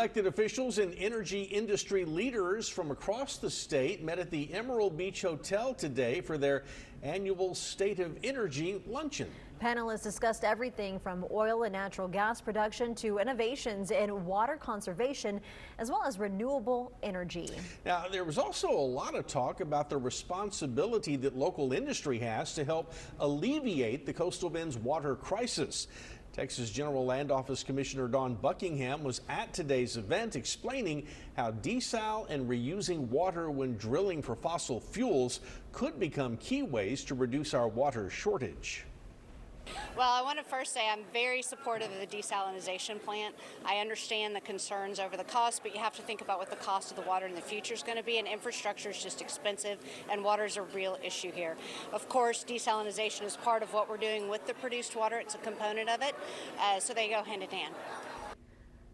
Elected officials and energy industry leaders from across the state met at the Emerald Beach Hotel today for their annual State of Energy Luncheon. Panelists discussed everything from oil and natural gas production to innovations in water conservation, as well as renewable energy. Now, there was also a lot of talk about the responsibility that local industry has to help alleviate the Coastal Bend's water crisis. Texas General Land Office Commissioner Don Buckingham was at today's event explaining how desal and reusing water when drilling for fossil fuels could become key ways to reduce our water shortage. Well, I want to first say I'm very supportive of the desalinization plant. I understand the concerns over the cost, but you have to think about what the cost of the water in the future is going to be, and infrastructure is just expensive, and water is a real issue here. Of course, desalinization is part of what we're doing with the produced water. It's a component of it, so they go hand in hand.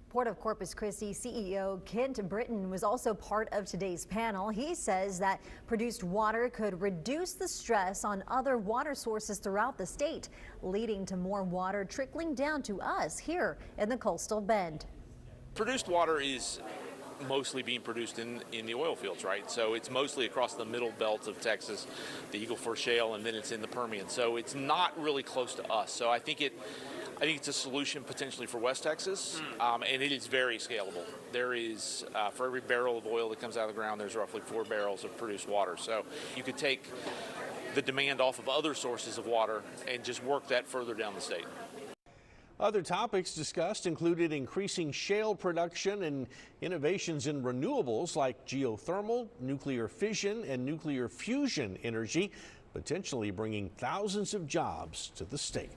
Port of Corpus Christi CEO Kent Britton was also part of today's panel. He says that produced water could reduce the stress on other water sources throughout the state, leading to more water trickling down to us here in the Coastal Bend. Produced water is mostly being produced in the oil fields, right? So it's mostly across the middle belt of Texas, the Eagle Ford Shale, and then it's in the Permian. So it's not really close to us. So I think it's a solution potentially for West Texas, and it is very scalable. There is, for every barrel of oil that comes out of the ground, there's roughly 4 barrels of produced water. So you could take the demand off of other sources of water and just work that further down the state. Other topics discussed included increasing shale production and innovations in renewables like geothermal, nuclear fission, and nuclear fusion energy, potentially bringing thousands of jobs to the state.